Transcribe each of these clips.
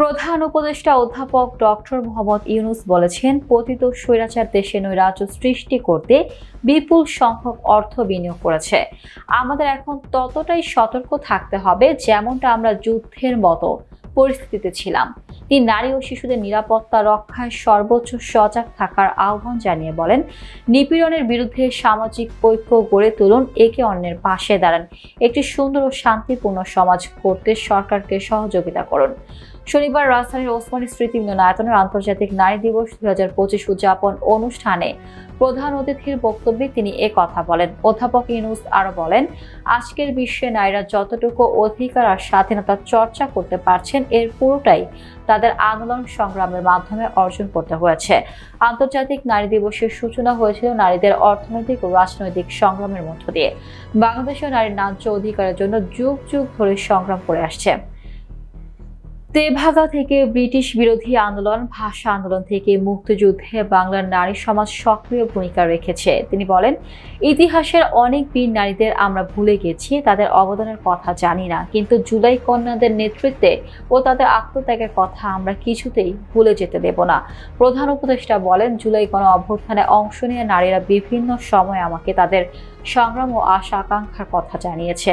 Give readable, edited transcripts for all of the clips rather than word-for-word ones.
প্রধান উপদেষ্টা অধ্যাপক ডক্টর মোহাম্মদ ইউনূস বলেছেন, পতিত স্বৈরাচার দেশে নৈরাজ্য সৃষ্টি করতে বিপুল সংখ্যক অর্থ বিনিয়োগ করেছে। আমাদের এখন ততটাই সতর্ক থাকতে হবে যেমনটা আমরা যুদ্ধের মতো পরিস্থিতিতে ছিলাম। তিনি নারী ও শিশুদের নিরাপত্তা রক্ষায় সর্বোচ্চ সজাগ থাকার আহ্বান জানিয়ে বলেন, নিপীড়নের বিরুদ্ধে সামাজিক ঐক্য গড়ে তুলুন, একে অন্যের পাশে দাঁড়ান, একটি সুন্দর ও শান্তিপূর্ণ সমাজ গড়তে সরকারকে সহযোগিতা করুন। শনিবার রাজধানীর ওসমানী স্মৃতি মিলনায়তনের আন্তর্জাতিক নারী দিবস 2025 উদযাপন অনুষ্ঠানে প্রধান অতিথির বক্তব্যে তিনি কথা বলেন। অধ্যাপক ইউনূস আরো বলেন, আজকের বিশ্বে নারীরা যতটুকু অধিকার আর স্বাধীনতার চর্চা করতে পারছেন এর পুরোটাই তাদের আন্দোলন সংগ্রামের মাধ্যমে অর্জন করতে হয়েছে। আন্তর্জাতিক নারী দিবসের সূচনা হয়েছিল নারীদের অর্থনৈতিক ও রাজনৈতিক সংগ্রামের মধ্য দিয়ে। বাংলাদেশের নারীর ন্যায্য অধিকারের জন্য যুগ যুগ ধরে সংগ্রাম করে আসছে। তেভাগা থেকে ব্রিটিশ বিরোধী আন্দোলন, ভাষা আন্দোলন থেকে মুক্তিযুদ্ধে বাংলার নারী সমাজ সক্রিয় ভূমিকা রেখেছে। তিনি বলেন, ইতিহাসের অনেক বীর নারীদের আমরা ভুলে গেছি, তাদের অবদানের কথা জানি না, কিন্তু জুলাই কন্যাদের নেতৃত্বে ও তাদের আত্মত্যাগের কথা আমরা কিছুতেই ভুলে যেতে দেব না। প্রধান উপদেষ্টা বলেন, জুলাই গণ অভ্যুত্থানে অংশ নিয়ে নারীরা বিভিন্ন সময় আমাকে তাদের সংগ্রাম ও আশা আকাঙ্ক্ষার কথা জানিয়েছে।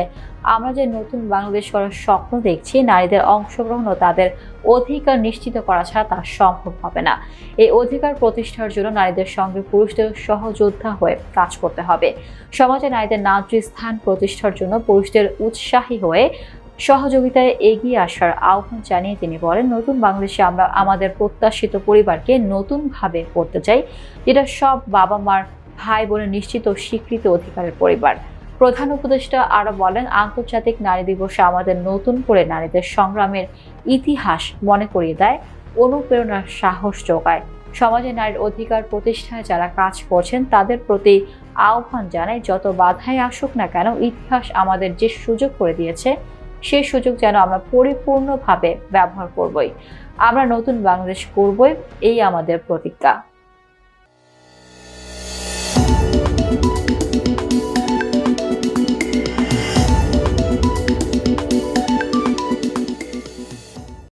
আমরা যে নতুন বাংলাদেশ করার স্বপ্ন দেখছি, নারীদের অংশগ্রহণ ও তাদের অধিকার নিশ্চিত করা ছাড়া তা সম্ভব হবে না। এই অধিকার প্রতিষ্ঠার জন্য নারীদের সঙ্গে পুরুষদের সহযোদ্ধা হয়ে কাজ করতে হবে। সমাজে নারীদের ন্যায্য স্থান প্রতিষ্ঠার জন্য পুরুষদের উৎসাহী হয়ে সহযোগিতায় এগিয়ে আসার আহ্বান জানিয়ে তিনি বলেন, নতুন বাংলাদেশে আমরা আমাদের প্রত্যাশিত পরিবারকে নতুনভাবে করতে চাই, যেটা সব বাবা মার, ভাই বোনের নিশ্চিত ও স্বীকৃত অধিকারের পরিবার। প্রধান উপদেষ্টা আরো বলেন, আন্তর্জাতিক নারী দিবসে আমাদের নতুন করে নারীদের সংগ্রামের ইতিহাস মনে করিয়ে দেয়, অনুপ্রেরণার সাহস যোগায়। সমাজে নারীর অধিকার প্রতিষ্ঠায় যারা কাজ করছেন তাদের প্রতি আহ্বান জানায়, যত বাধাই আসুক না কেন, ইতিহাস আমাদের যে সুযোগ করে দিয়েছে সেই সুযোগ যেন আমরা পরিপূর্ণভাবে ব্যবহার করবই। আমরা নতুন বাংলাদেশ করবই, এই আমাদের প্রতিজ্ঞা।